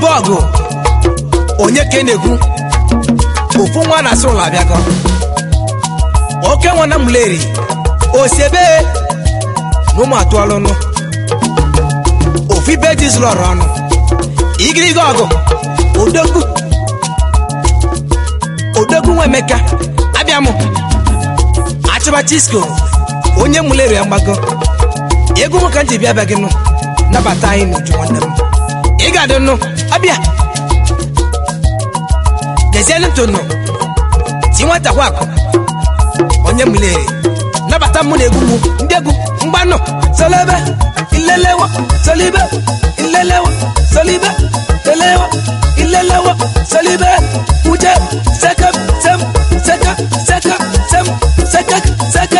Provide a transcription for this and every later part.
Ibogo onye kenegu ofu nwa na so la biago oke nwa na muleri osebe no ma to alonu ofi be dis loronu igiri gogo odogu nwa Emeka abiamu achaba Chisco onye muleri ambago egu mo kan bia baginu na batai no juwandam igado no abia Desenu tono ti wata kwako onye muleri na bata mu na egumu ndegu ngbano solebe ilelewa solibe ilelewa solibe ilelewa ilelewa solibe uje seka sem seka seka sem seka seka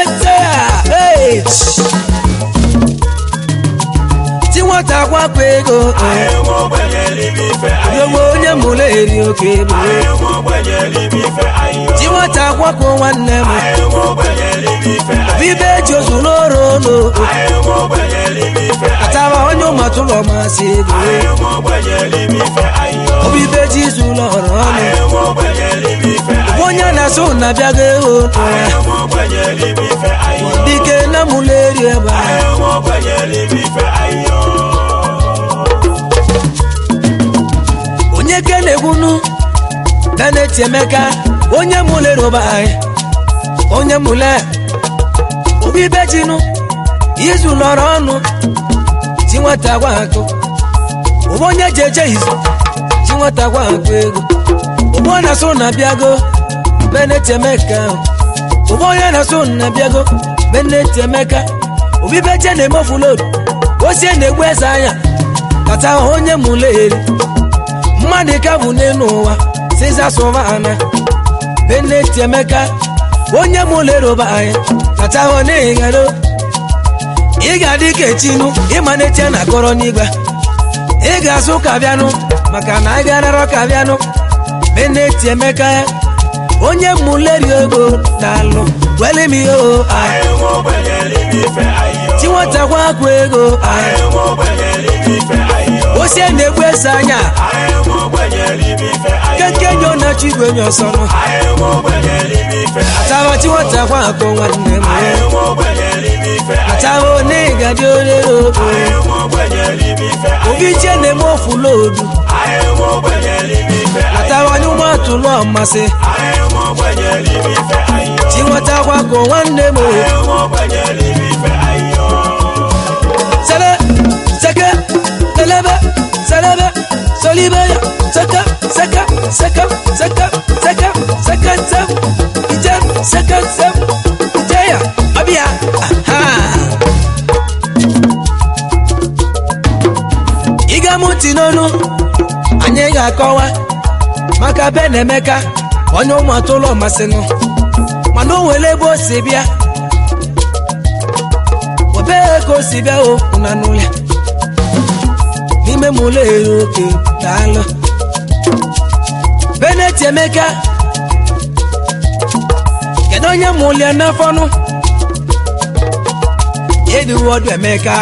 hey ti wata kwako ego onye muleri oke ti wata kwako nwanne m bibe jozuloro no ataba onye matulo masi ego bibe jizuloro no onye na so na biaga o dike na muleri eba onye kenegunu Bennett Emeka onye muleri oba onye mule obi bejinu izu loro onu ti nwata gwa ako onye jeje izu ti nwata gwa ako ego obo na so na biago Bennett Emeka onye na so na biago Bennett Emeka obi beje na emofuload osie na egbu eze anya kata onye muleri mmadu ka bu n'enu ụwa Caesar Sovana Bennett Emeka onye muleri oba anya kata ho ne ngaro iga dike chinu imaneche na koro n'igba iga so ka bianu maka na iga raro ka bianu Bennett Emeka onye muleri ego dalu wele mi o ti wata kwa ku ego o se ne gwesa anya kenkenyo na chigwe nyo sono atawa ti wata kwa ko nwanne m atawo ne gadi olero obi je ne mo fulodu atawa ni mo tulo amase ti wata kwa ko nwanne m sele seke selebe selebe solibe seka seka seka seka seka seka seka ije seka seka ije abia iga muti nonu anye ga kowa maka Bennett Emeka onye ụmụatụlọ masinu mana o wele bo si bia obe ko si bia o na nule n'ime muleri oke dalo Bennett Emeka kedu onye mulia na fonu yedu wodu Emeka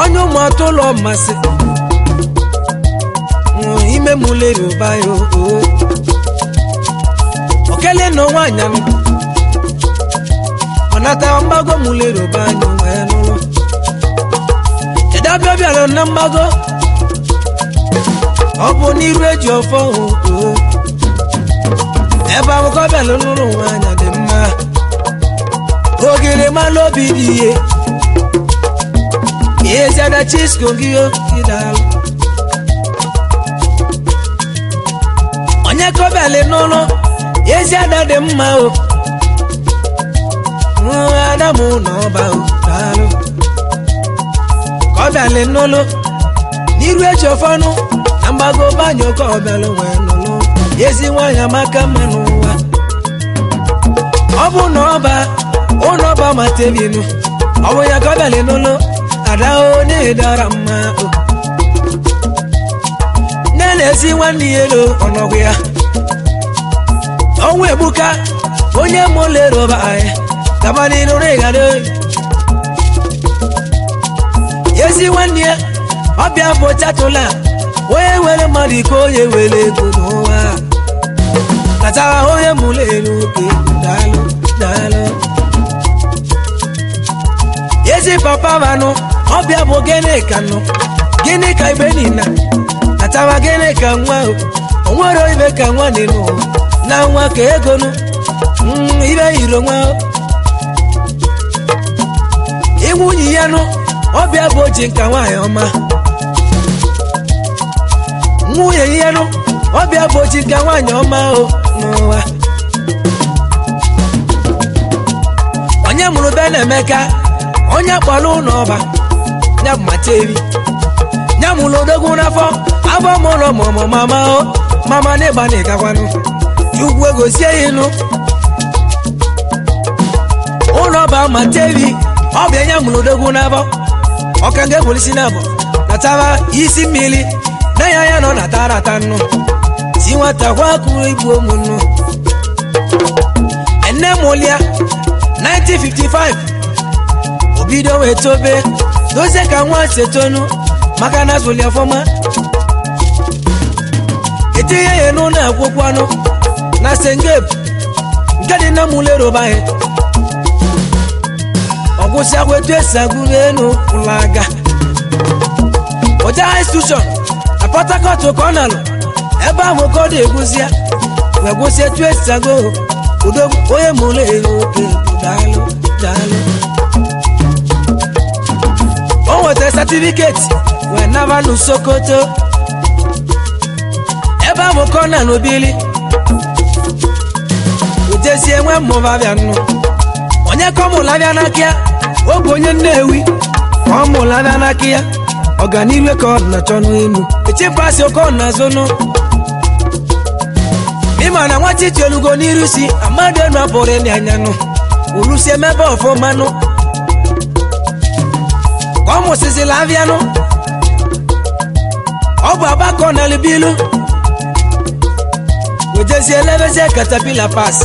onye ụmụatụlọ masi ime muleri obayo okele no nwanya mi onata mbago muleri obanyo nwenu kedu abia na mbago obo ni reji ofo ebe amko bia lulu nwanya de mma ogere ma lobi diye yezada Chisco ngiyo kidalo onye ko bia le nolo yezada de mma o adamu no ba o dalo ko bia le nolo ni reji ofo no ambago banyo ko bia lo wenolo yezi nwanya maka manu wa obu no ba matebinu obu ya ko bia le nolo adao ne darama nelezi nwani elo onogwe ya onwe buka onye muleri oba ai tabani no regado yezi nwani ọbịa bụ chatụla onye were mmadụ iko onye were ego n'ụwa kachara onye mụrụ elu oke daalụ daalụ ezi papa vanụ ọbịa bụ gịnị ka nọ gịnị ka ibe niile kachara gịnị ka nwa o nwere ibe ka nwa dị n'ụwa na nwa ka ego nụ ibe yiri nwa ịnwunye ya nụ ọbịa bụ oji nka nwaanyị ọma nwunye ya nụ ọbịa bụ oji nka nwaanyị ọma o n'ụwa onye mụrụ be na-emeka onye kpọrọ ụlọ ọba ya bụ Matevi ya mụrụ odogwu n'afọ abọ mụrụ mụmụ mama o mama na ịgba na ịgakwanụ ugwu egosie ya ịnụ ụlọ ọba Matevi ọbịa ya mụrụ odogwu n'afọ ọka nga egwolisi n'abọ natara isi mmiri na ya nọ na tarata nnụ si nwata kwa kụrụ igbu ụmụnnụ ene mụlịa 1955 obido wee tobe dozie ka nwa setonu maka na zụli ọfọma etinye ya n'ụlọ akwụkwọnụ na Sengep nke dị na Muleroba ya ọgwụsị agwa etu esi agụrụ elu ụlọaga Oja institution na Port Harcourt ka ọ nalụ ebe ahụ ka ọ dị egwuzi ya wee gwụsị etu esi agụ udo onye mụrụ elu oke daalụ daalụ o nwetara certificate wee naba n'Sokoto ebe ahụ ka ọ nalụ bili ujezi enwe mmụba bịa nnụ onye ka ọ mụrụ abịa n'aka ya oge onye Nnewi ka ọ mụrụ abịa n'aka ya ọganihu ka ọ na-achọ n'elu echepasị oke ọ na-azụnụ ịma na nwata iti olugo n'iru si amadụ enu apụrụ ịnị anyanụ urusi emebe ọfụmanụ ka ọ mụsịsịla abịanụ ọ bụ agbakọ na libilu wejezie elebezie Caterpillar pass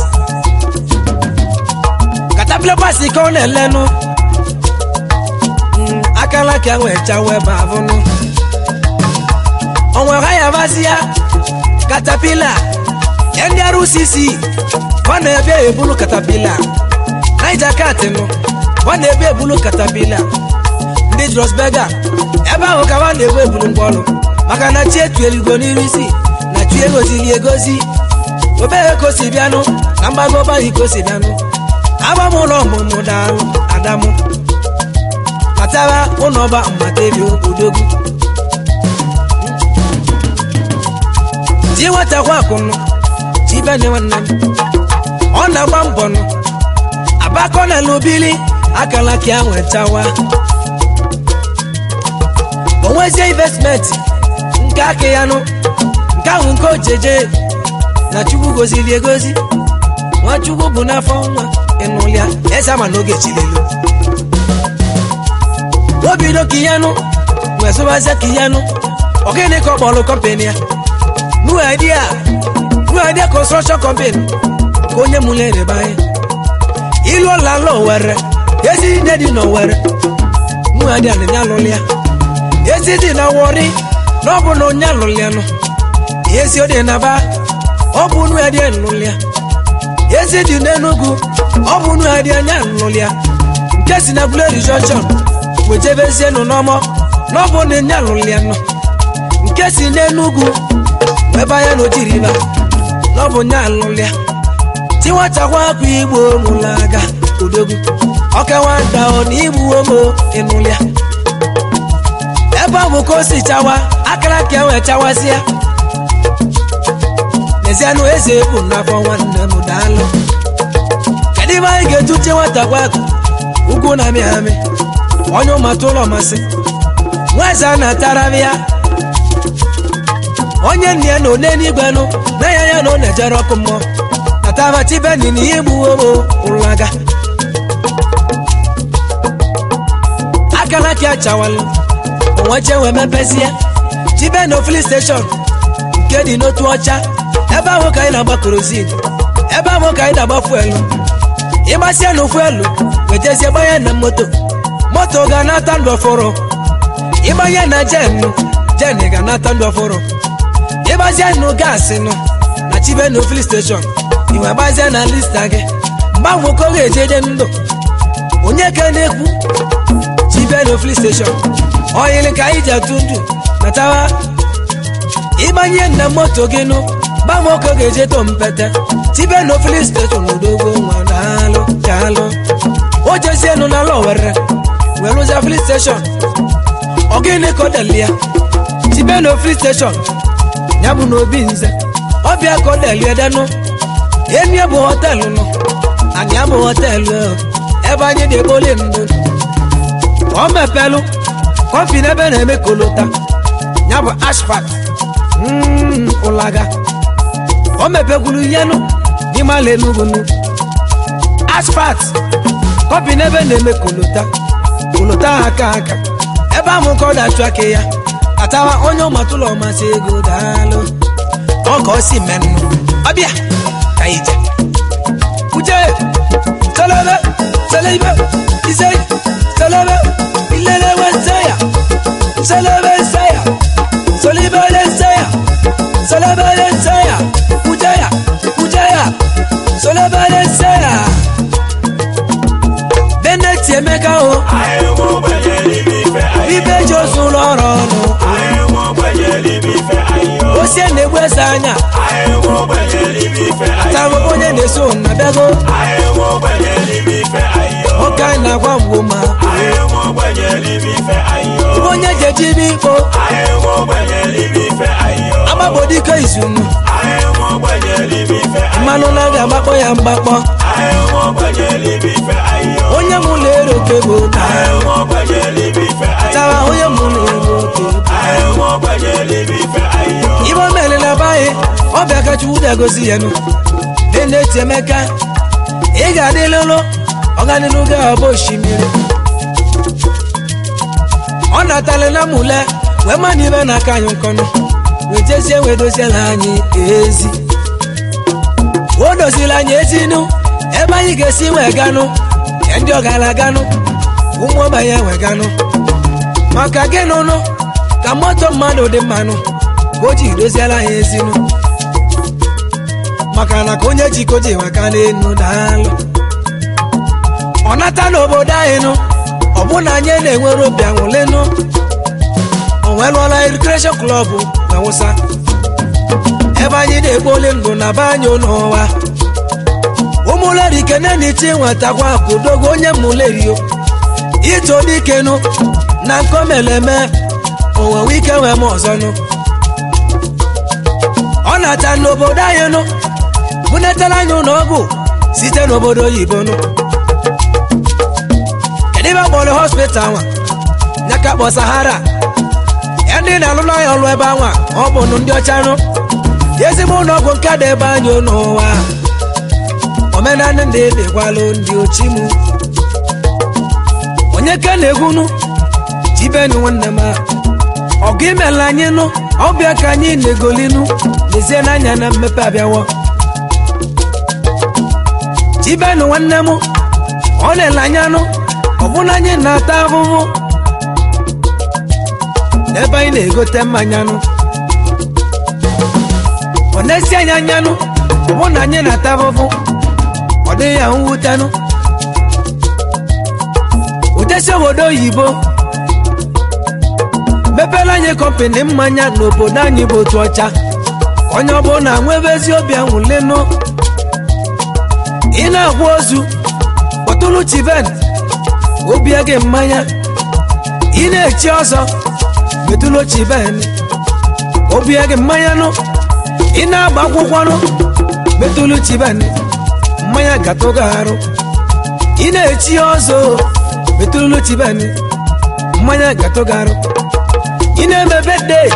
ka ọ na-elenụ akala ka nwee chawe ebe avụnụ onwe ha ya bazi ya Caterpillar ya ndị arụ osisi ọ na-ebe ebulu Caterpillar Niger Cat nụ ọ na-ebe ebulu Caterpillar ndị Drosberger ebe ahụ ka ọ na-ebe ebulu mgbọlụ maka na chi etu eligo n'iru isi na chi egozili egozi obere ka o si bịanụ na mgbago ọbaghị ka o si bịanụ agbamụlọ ọmụmụ daalụ Adamu matara ụlọ ọba Matevi odogwu ji nwatakwa akụnụ ji bene nwanne m ọ na-agba mbọ nụ abakọ na lubili akala ka ya nwetawa onwezie investment nke aka ya nụ nke ahụ nke ojeje na Chukwu gozili egozi Nwachukwu bụ n'afọ nwa ịnụlịa eze ama n'oge chilelu obido ka ihe nụ wee zụbazie ka ihe nụ ogene ka ọ kpọrọ kọmpani ya New Idea Construction Company ka onye mụrụ erebe anyị ilu ọla ala Owerri ezi nne dị n'Owerri New Idea na ya lụrụ ya ezi dị na Warri na ọ bụ na onye alụrụ ya nụ ezi ọ dị na Aba ọ bụ New Idea lụrụ ya ezi dị n'Enugu ọ bụ New Idea anya lụrụ ya nke si na Glory Junction wejebezie nụ n'ọmọ na ọ bụ na nya lụrụ ya nụ nke si n'Enugu ebe anya na ojiriba na ọ bụ nya lụrụ ya tiwatakwa akwa igbo mụlaga odogwu ọkawanda ọ na igbu omo ịnụrụ ya ebe ọ bụ ka o si chawa akara ka enwe chawazi ya n'ezianụ eze bụ n'afọ nwanne m daalụ kedu ebe anyị ga-etuche nwatakwa ugwu na amị amị onye ụmata ụlọ masị nweze a na-atara ya onye nne ya na one n'igwe nụ na ya na ọ na-ejere ọkụ mmụọ atabachibeni na ihe igbu omo ụlaga akala ka achawalụ onweche wee mepezie chibe na ofili steshọn nke dị n'otu ọcha ebe ahụ ka anyị na-agba kerozin ebe ahụ ka anyị na-agba fuelu ịgbasie na fuelu wejezie gbanye na moto ga na-ata ndụ ọfọrọ ịbanye na jen ga-anata ndụ ọfụrụ ịgbazie nụ gaasị nụ na Chibeno filling station inwe gbazie na lista gị mgbanwe oke oge ejeje ndụ onye ka na-ekwu Chibeno filling station oyili ka anyị ji atụ ndụ natawa ịgbanye na moto gị nụ gbanwe oke oge eje to mpete Chibeno filling station n'odogbo nwa daalụ o jezie nụ n'ala Owerri wee rụzie filling station ogene kodelia Chibeno filling station ya bụ n'obi nze ọbịa kodelia denu enye bụ họtelụ nọ anyị abụ họtelụ ebe anyị na-ebole ndụ ọ mepelụ kọfị n'ebe na-eme kolota ya bụ asphalt ụlaga o mepekwuru yenu n'ime ala Enugu nụ asphalt kọfị n'ebe na-eme kolota aka ebe ahụ ka ọ na-achụ aka ya atawa onye ọmatụlọ ọmasị ego daalụ ọ ka ọ si menụ ọbịa ka ije uje selebe selebe ise selebe ilelewe nseya selebe nseya solibele nseya selebele nseya ujeya solebele nseya Bennett Emeka o ibe Josu lọrọ ọnụ osie na-egbu eze anya atama onye na-eso na bego ọka na-agwa mgbo ma onye jejibi ikpo agbabodike izunu mmanụ na-abịa agbakpọ ya mgbakpọ onye mụ na-ero kebo atara onye mụ na-ero kebo ibe mere na baghị ọbịa kacha ụda gozi ya nụ Bennett Emeka ị ga-adị lụlụ ọganilu ga-abụ osimiri ọ natala na mụle wee mana ibe na aka anyị nkọnụ wee jezie wee doziela anyị ezi o dozila anyị ezinu ebe anyị ga-esi wee ganụ ndị ọgara ganụ ụmụ ọbanye wee ganụ maka gị nụnụ ka moto mmadụ dị mmanụ ka o ji doziela anyị ezinu maka na ka onye jikoji weka n'enu daalụ ọ nata n'obodo anyị nụ ọ bụ na anyị na-enwere obi anwụlenụ o nwerụọla recreation club na Awụsa ebe anyị na-ekpoli ndụ na be anyị n'ụwa ụmụlerike neniti nwetakwa kwudogo onye mụlerio ito dikenu na nkomeleme onwewe ike wee m ọzọnụ ọ nata n'obodo anyị nụ bunetara anyị n'ọgwụ site n'obodo oyibo nụ kedu ebe kpọrọ hospital nwa nyaka kpọ Sahara ndị na-alụ n'ọya ọlụ ebe anwa ọ bụ ndị ọcha nụ ezigbo ụlọọgwụ nke dị ebe anyị n'ụwa omenala ndị dịkwalụ ndị ochimu onye ka na-egwunu Chibeno nwanne m ọgụ imela anyị nụ ọbịa ka anyị na-egolinu lezie n'anya na mmepe abịawo Chibeno nwanne m ọ na-ele anya nụ ọ bụ na anyị na-ata ahụhụ n'ebe anyị na-egote mmanya nụ ọ na-esi anyị anya nụ ọ bụ na anyị na-ata ahụhụ ọ dịghị ahụ nwutenụ udesi obodo oyibo mepere anyị kọmpani mmanya n'obodo anyị bụ otu ọcha onye ọbụla nwebe ezi obi anwụlenụ ị na-agwa ozu kpọtụrụ Chibeno obi gị mmanya ị na-echi ọzọ metụrụ Chibeno obi gị mmanya nụ ị na-agba akwụkwọ nụ metụrụ Chibeno mmanya gatụgo arụ ị na-echi ọzọ metụrụ Chibeno mmanya gatụgo arụ ị na-eme birthday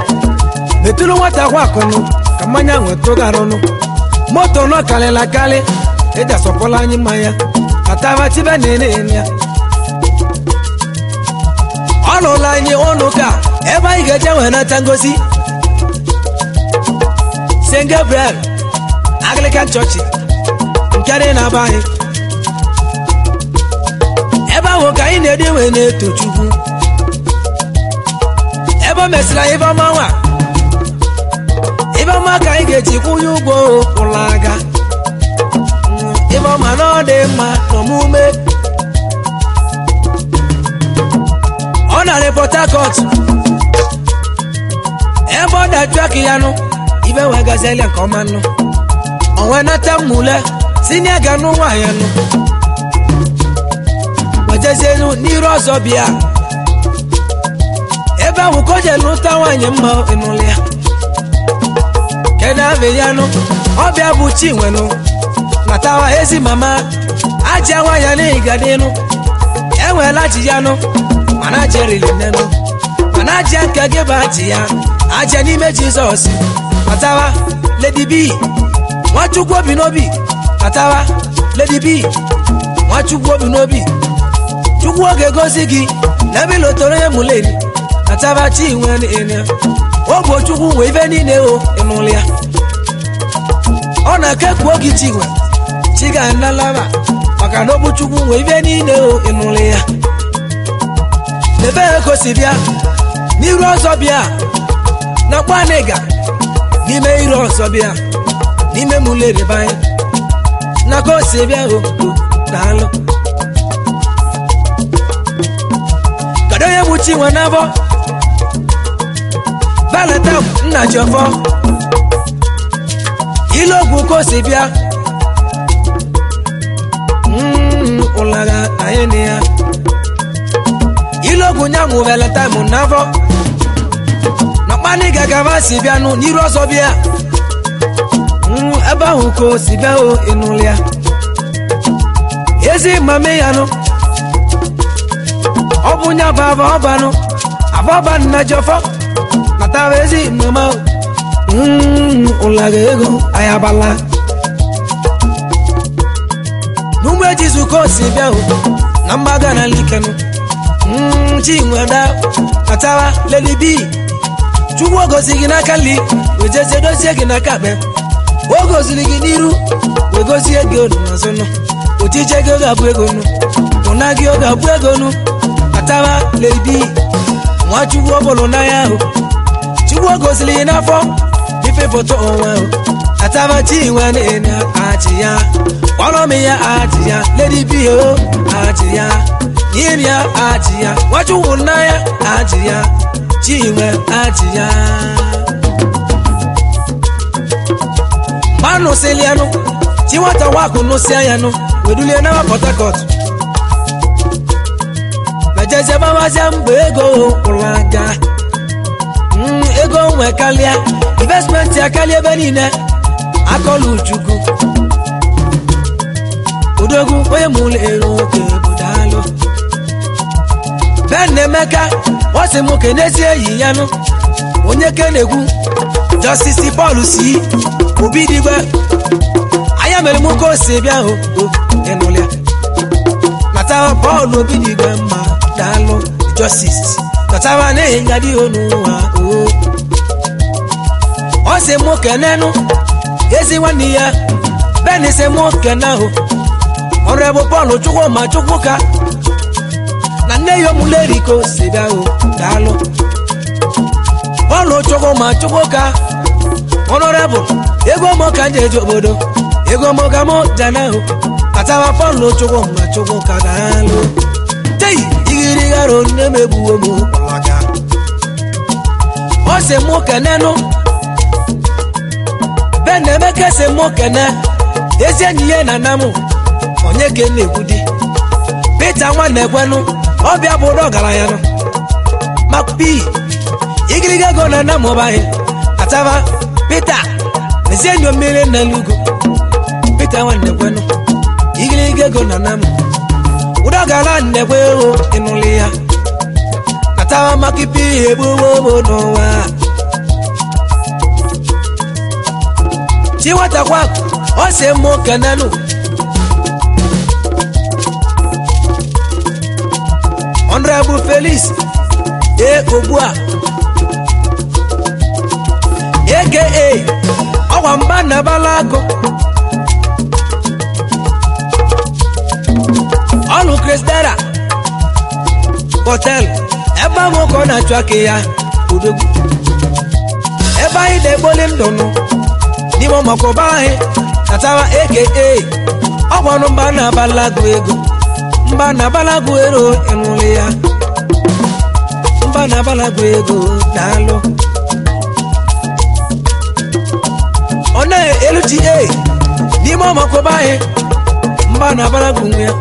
metụrụ nwata kwakụnụ ka mmanya nwetụgo arụnụ moto nọ karịrị akarị eji asọpụla anyị mmanya ataba Chibeno ya ọ lụla anyị ụnụ ka ebe anyị ga-eje wee nata ngozi St. Gabriel Anglican Church nke dị na-aba anyị ebe ahụ ka anyị na-ede wee na-eto Chukwu ebe mesịrị ibe ọma nwa ibe ọma ka anyị ga-eji kwụnye ụgwọ ụlọ aga ibe ọma na ọ dị mma n'omume ọ na Port Harcourt ebe ọ dachụ aka ya nụ ibe wee gazeli nke ọma nụ onwe nata mmule si na ga nụ nwaanyị nụ wejezienu n'iru ọzọ bịa ebe ahụ ka o je lụta nwaanyị mma ịnụlụ ya kedu abịa ya nụ ọbịa bụ Chinwenụ natawa ezi mama aja nwaanyị n'ịgadịnụ enweela ji ya nụ mana aja erili nnenụ mana aja nke gị bụ aji ya aja n'ime Jizọs natawa Lady B Nwachukwu obi n'obi natawa Lady B Nwachukwu obi n'obi Chukwu oge gosi gị n'ebe lotoro ya muleri natawa Chinwenụ ene ogbo Chukwu nwe ife niile o ịnụlụ ya ọ na-akekwu oge Chinwe chiga nalama maka na ogbo Chukwu nwe ife niile o ịnụlụ ya ebe ego si bịa n'iru ọzọ bịa na kwanega n'ime iru ọzọ bịa n'ime muleri banye na ka o si bịa o daalụ kedu onye bụ Chinwe n'afọ Valentine nna Chiọfọ ilogwu ka o si bịa ụlaga anyị na ya ilogwu nyanwụ Valentine n'afọ na kpani gagaba si bịa n'iru ọzọ bịa ebe ahụ ka o si bịa o ịnụlụ ya ezi mame ya nụ ọ bụ nya bụ ọbanụ abọba nna Chiọfọ natawa ezi mama ụlaga ego ayabala n'ugbo Jisu ka o si bịa o na mgbaga na likenụ Chinweda natawa Lady B Chukwu ogozi gị n'aka nli wejezie dozie gị n'aka akpe o goziri gị n'iru wegozie gị n'azụ nụ otije gị oge abụ ego nụ ụna gị oge abụ ego nụ natawa Lady B Nwachukwu ọbụlụ n'anya ahụ Chukwu ogozili gị n'afọ ife foto onwe ahụ natawa Chinwenụ ene achị ya kpọrọ m ya achị ya Lady B o achị ya nyiri ya achị ya Nwachukwu n'anya achị ya Chinwe achị ya mmanụ silianụ chi nwata wakụ nụsịa ya nụ wedulie na Port Harcourt mejezie babazia mgbe ego ụlaga ego nwe kalịa investment ya kalịa ebe niile akọlụ Chukwu odogwu onye mụlụ ero oke bụ daalụ Ben Emeka ọ sị m kenezie eyi ya nụ onye ke na-egwu Justice Paul si obi digbe anya mere m ka o si bịa o ịnụlụ ya natawa Paul obi digbe mma daalụ Justice natawa na-enye dị onu nwa ọ sị m kenenụ ezi nwanne ya Ben sị m kene ahụ ọrụ bụ Paul Chukwuma Chukwuka na nne ya omuleri ka o si bịa o daalụ Paul Chukwuma Chukwuka honorable ego mo ka njeje obodo ego mo ga mo dana o natawa Paul Chukwuma Chukwuka daalụ tei igiri garo nne mebuo mo ọlaga ọ sị m kenenụ Ben Emeka sị m kene ezi enyi ya na nna m onye ka na-egwu di Peter nwanne ekwenụ ọbịa bụ ọgaranya nụ Makpi igiriga ego na nna m ọbaghị ataba Peter ezi enyi mmiri nna lugo Peter nwanne ekwenụ igiriga ego na nna m ụdọgara nnekwe o ịnụlụ ya ataba Makpi egbuwo n'ụwa chi nwatakwa ọ sị m kenenụ Honorable Felix Ogbua aka ọgwa mba na balago ọlụ Chris Dara hotel ebe amụkọ na-achụ aka ya odogwu ebe anyị na-egboli ndụ nụ n'ime ọmakọba anyị katawa aka ọgwanụ mba na-abalagu ego mba na-abalagu ero ịnụrụ ya mba na-abalagu ego daalụ ọ na-LTA n'ime ọmakọba anyị mba na-abalagu nwe ya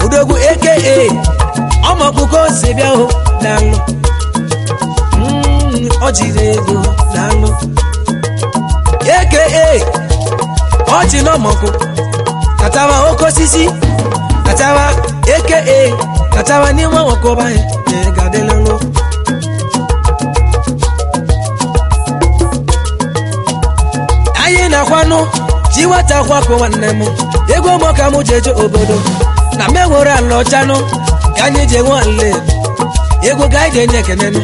odogwu aka ọmakụkọ si bịa hụ daalụ ọ jiri ego daalụ aka ọchị n'ọmọkụ katawa oke osisi katawa aka katawa n'ime ọkọba ya ga-adịlụlụ anyị na-akwanụ ji nwata kwakọ nwanne m ego mọka m jeje obodo na mewere ala ọchanụ ka anyị je nwe ala ego ga anyị ga-enye ekenenụ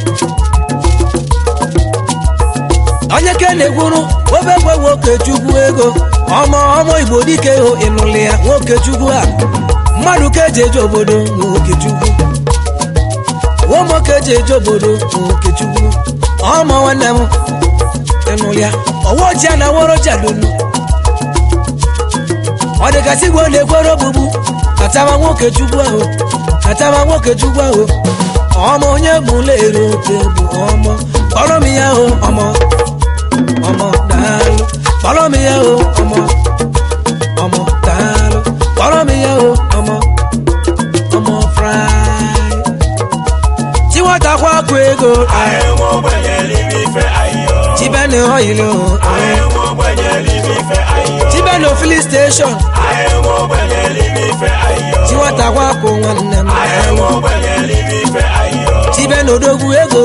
onye ka na-ekwuru obe gwe nwoke chukwu ego ọmọ igbo dike ho ịnụlụ ya nwoke chukwu a mmadụ ka eji eje obodo nwoke chukwu ụmụ ka eji eje obodo nwoke chukwu ọmọ nwanne m ịnụlụ ya ọwa ojii na woro jadonu ọ dịgasị gwe na-ekwere ogbugbu katawa nwoke chukwu ahụ katawa nwoke chukwu ahụ ọmọ onye mụla ero oke bụ ọmọ kpọrọ m ya ahụ ọmọ daalụ kpọrọ m ya ahụ ọmọ daalụ kpọrọ m ya ahụ ọmọ fry chiwata kwa akụ ego chibene oile chibene ofili station chiwata kwa akụ nwanne m chibene odogwu ego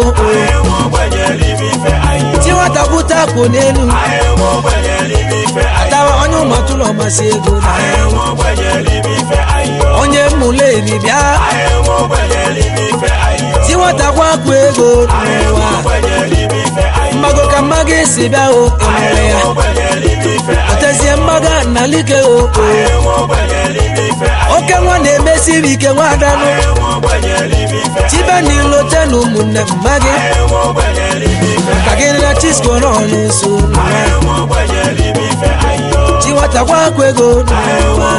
chiwata buta akụ n'elu atawa onye ụmụatụlụ ọmasị ego onye mmụla eri bịa chiwata kwa akụ ego n'ụwa mmago ka mmaga esi bịa o enwere ya otezie mmaga na like o oke nwa na-emesiri ike nwa adanụ chibe n'ilote na ụmụnne mmagi ka gị na chisko n'ọnụ nso chiwata kwa akụ ego n'ụwa